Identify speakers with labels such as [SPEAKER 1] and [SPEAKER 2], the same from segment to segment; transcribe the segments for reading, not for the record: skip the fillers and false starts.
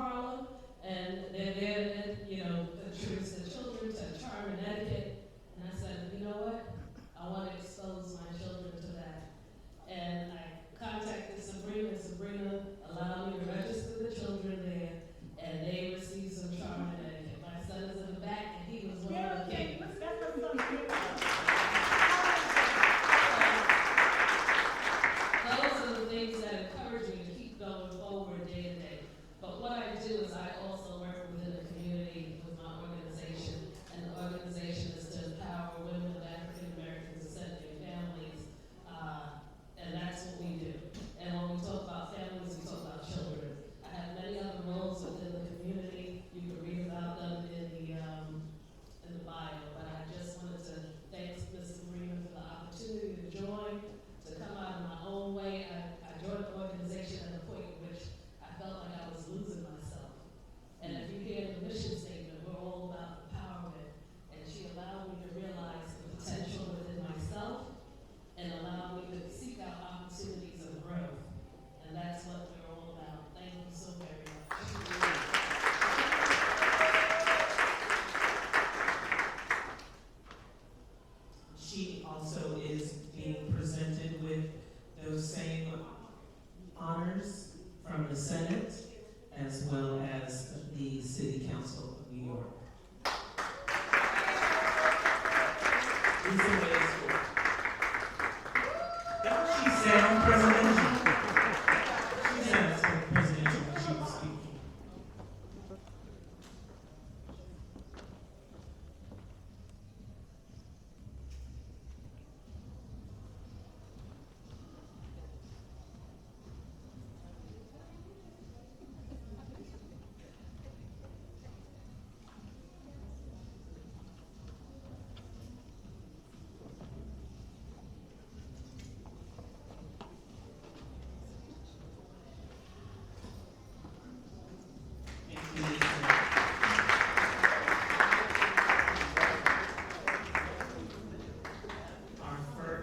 [SPEAKER 1] Harlem, and they're there to, introduce their children to charm and etiquette. And I said, you know what? I want to expose my children to that. And I contacted Sabrina, and Sabrina allowed me to register the children there, and they received some charm and etiquette. My son is in the back, and he was one of the kids. Those are the things that encourage me to keep going forward day to day. But what I do is I also work within the community with my organization, and the organization is to empower women of African American descent and families, and that's what we do. And when we talk about families, we talk about children. I have many other roles within the community. You can read about them in the bio, but I just wanted to thank Ms. Sabrina for the opportunity to join, to come out of my own way. I joined the organization at a point in which I felt like I was losing myself. And if you hear the mission statement, we're all about empowerment. And she allowed me to realize the potential within myself and allowed me to seek out opportunities of growth. And that's what we're all about. Thank you so very much.
[SPEAKER 2] She also is being presented with those same honors from the Senate as well as the City Council of New York. Lisa Waysford. She said I'm presidential. She said I spoke presidential when she was speaking.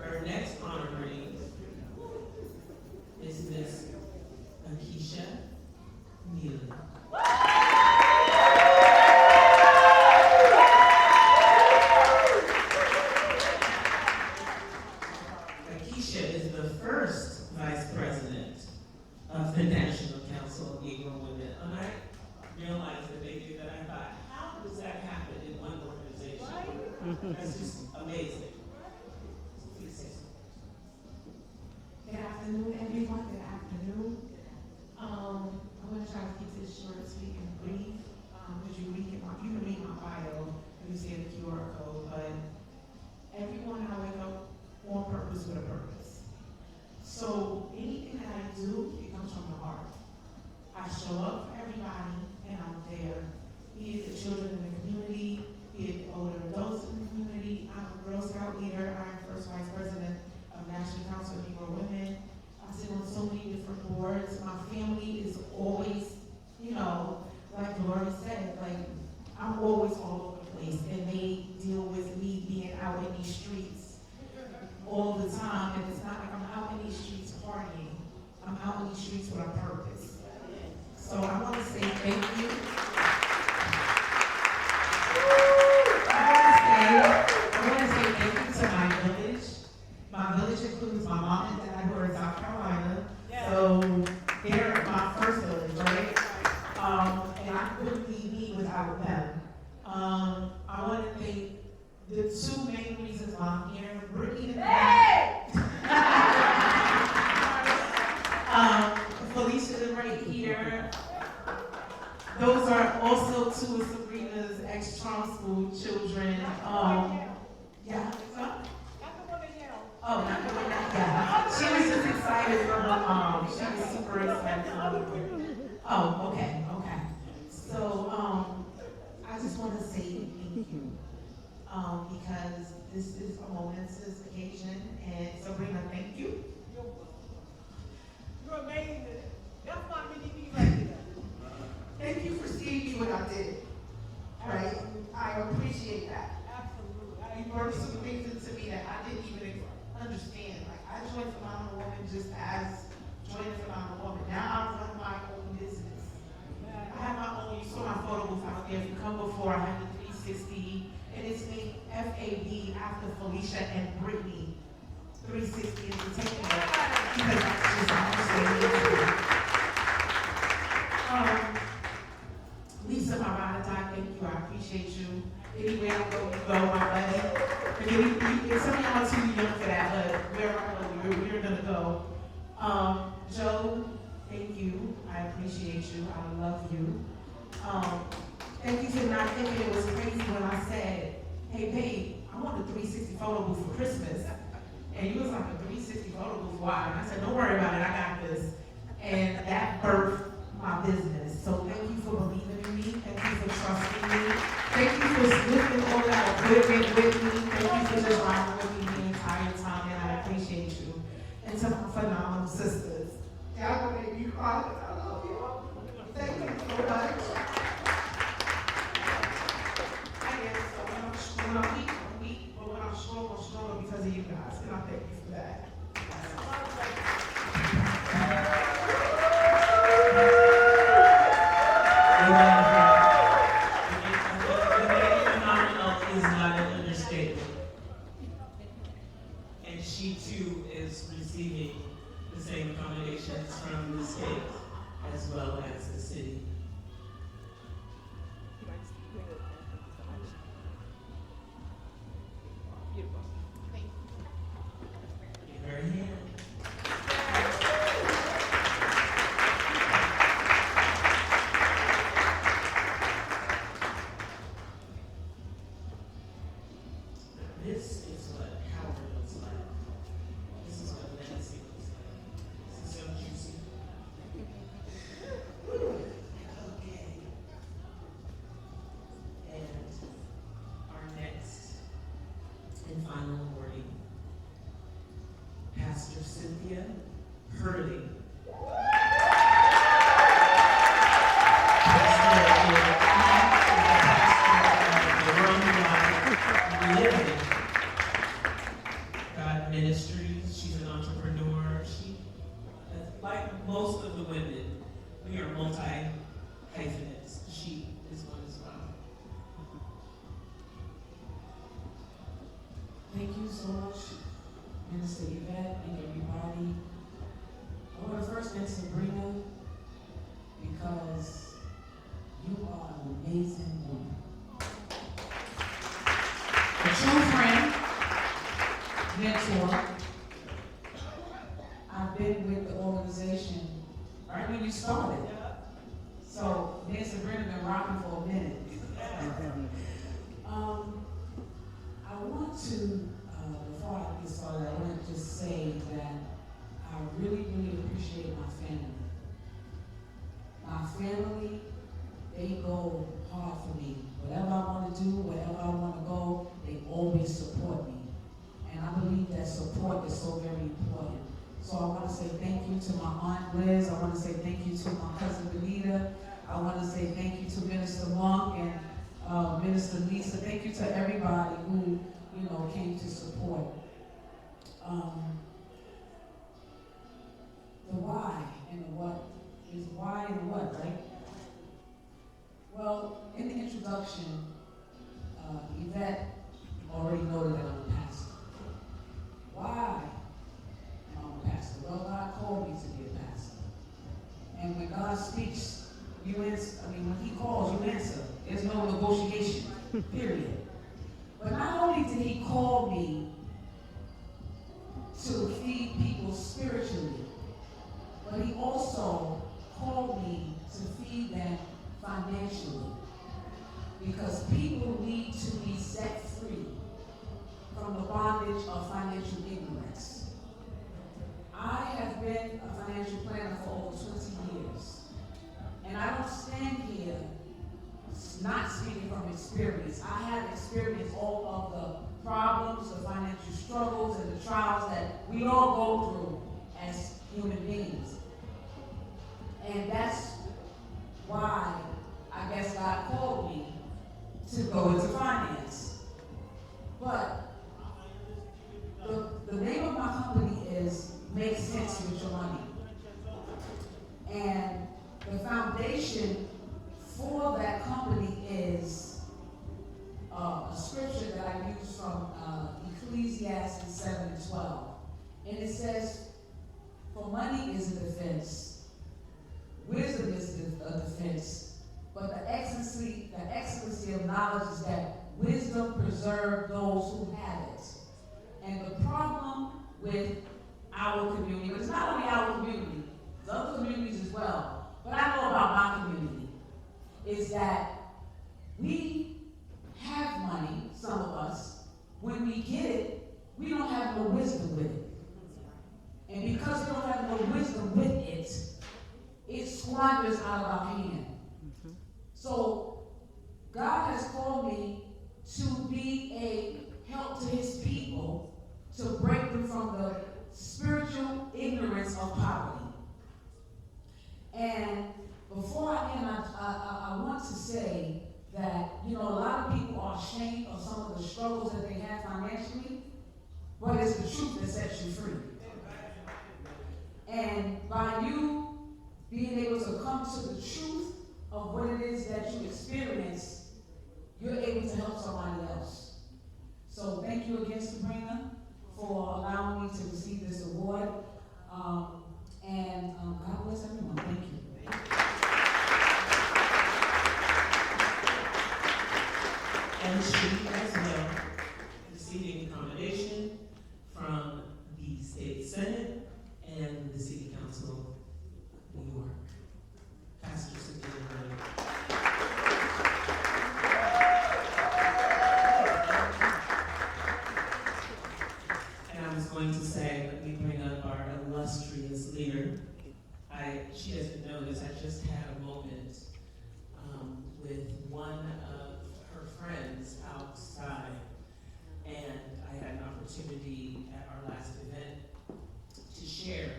[SPEAKER 2] Our next honoree is Miss Akeisha Neely. Akeisha is the first vice president of the National Council of Negro Women. And I realized that they did that. I thought, how does that happen in one organization? That's just amazing. Please say something.
[SPEAKER 3] Good afternoon, everyone. Good afternoon. I'm going to try to keep this short, sweet, and brief. Because you can read my bio and you see the QR code. But every morning I wake up on purpose with a purpose. So anything that I do, it comes from the heart. I show up for everybody, and I'm there. Be it the children in the community, be it older adults in the community. I'm a Girl Scout leader. I'm first vice president of National Council of Negro Women. I sit on so many different boards. My family is always, like Lori said, I'm always all over the place, and they deal with me being out in these streets all the time. And it's not like I'm out in these streets partying. I'm out in these streets with a purpose. So I want to say thank you. I want to say thank you to my village. My village includes my mom and dad who are in South Carolina. So they're my first village, right? And I couldn't be me without them. I want to thank the two main reasons why I'm here. Brittany and Felicia is right here. Those are also two of Sabrina's ex-Trump school children. Yeah, so? Oh, not the one that, yeah. She was just excited for her mom. She was super excited for her. Oh, okay. So, I just want to say thank you. Because this is a momentous occasion, and Sabrina, thank you.
[SPEAKER 4] You're amazing. That's my mini-me right there.
[SPEAKER 3] Thank you for seeing me when I did. Right? I appreciate that.
[SPEAKER 4] Absolutely.
[SPEAKER 3] You brought some things into me that I didn't even understand. Like, I joined Phenomenal Woman just as joining Phenomenal Woman. Now I run my own business. I have my photo booth out there. If you come before, I have the 360, and it's named FAB after Felicia and Brittany. 360 Entertainment, because that's just honestly. Lisa, my ride or die, thank you. I appreciate you. Anywhere I go, you go, my buddy. And some of y'all are too young for that, but wherever I go, we're gonna go. Joe, thank you. I appreciate you. I love you. Thank you for not thinking it was crazy when I said, hey, babe, I want a 360 photo booth for Christmas. And you was like, a 360 photo booth, why? And I said, don't worry about it, I got this. And that birthed my business. So thank you for believing in me. Thank you for trusting me. Thank you for lifting all that equipment with me. Thank you for just riding with me the entire time, and I appreciate you. And to my phenomenal sisters. Y'all gonna make me cry, but I love you. Thank you so much. I am, so when I'm weak, I'm weak, but when I'm stronger because of you guys, and I thank you for that.
[SPEAKER 2] Phenomenal is not an understatement. And she too is receiving the same accommodations from the state as well as the city. Give her a hand. This is what Howard looks like. This is what Nancy looks like. This is so juicy. Okay. And our next and final awardee, Pastor Cynthia Hurley. God Ministries. She's an entrepreneur. She, like most of the women, we are multi-hyphenates. She is one as well.
[SPEAKER 5] Thank you so much, Minister Yvette and everybody. I want to first thank Sabrina because you are an amazing woman. A true friend, mentor. I've been with the organization right when you started. So me and Sabrina have been rocking for a minute. I want to, before I get started, I want to just say that I really, really appreciate my family. My family, they go hard for me. Whatever I want to do, wherever I want to go, they always support me. And I believe that support is so very important. So I want to say thank you to my Aunt Liz. I want to say thank you to my cousin Benita. I want to say thank you to Minister Monk and Minister Lisa. Thank you to everybody who, came to support. The why and the what is why and what, right? Well, in the introduction, Yvette already noted that I'm a pastor. Why am I a pastor? Well, God called me to be a pastor. And when God speaks, you answer. When He calls, you answer. There's no negotiation, period. But not only did He call me to feed people spiritually, but He also called me to feed them financially. Because people need to be set free from the bondage of financial ignorance. I have been a financial planner for over 20 years. And I don't stand here not speaking from experience. I have experienced all of the problems, the financial struggles, and the trials that we all go through as human beings. And that's why I guess God called me to go into finance. But the name of my company is Make Sense With Your Money. And the foundation for that company of knowledge is that wisdom preserves those who have it. And the problem with our community, but it's not only our community, it's other communities as well, but I know about my community, is that we have money, some of us. When we get it, we don't have no wisdom with it. And because we don't have no wisdom with it, it squanders out of our hand. So God has called me to be a help to his people, to break them from the spiritual ignorance of poverty. And before I end, I want to say that, a lot of people are ashamed of some of the struggles that they have financially, but it's the truth that sets you free. And by you being able to come to the truth of what it is that you experience, you're able to help somebody else. So thank you again, Sabrina, for allowing me to receive this award. God bless everyone. Thank you.
[SPEAKER 2] And she as well receiving accommodation from the State Senate and the City Council of New York. Pastor Cynthia Murray. And I was going to say, let me bring up our illustrious leader. She doesn't know this, I just had a moment with one of her friends outside, and I had an opportunity at our last event to share,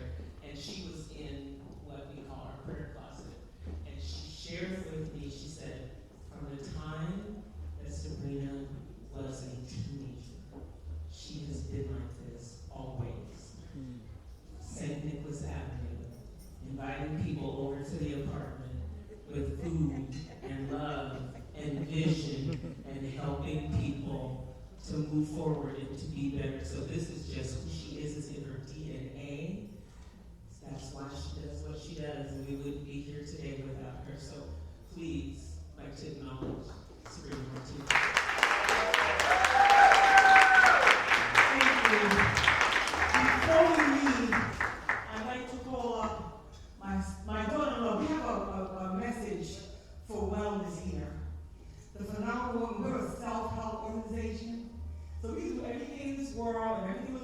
[SPEAKER 2] and she was in what we call our prayer closet, and she shared with me, she said, from the time that Sabrina was a teenager, she has been like this always. St. Nicholas Avenue, inviting people over to the apartment with food and love and vision and helping people to move forward and to be better. So this is just who she is. It's in her DNA. That's why she does what she does, and we wouldn't be here today without her. So please, I'd like to acknowledge Sabrina Martinez.
[SPEAKER 4] Thank you. Before we leave, I'd like to call up my daughter-in-law. We have a message for wellness here. The phenomenal woman, we're a self-help organization. So we do everything in this world and everything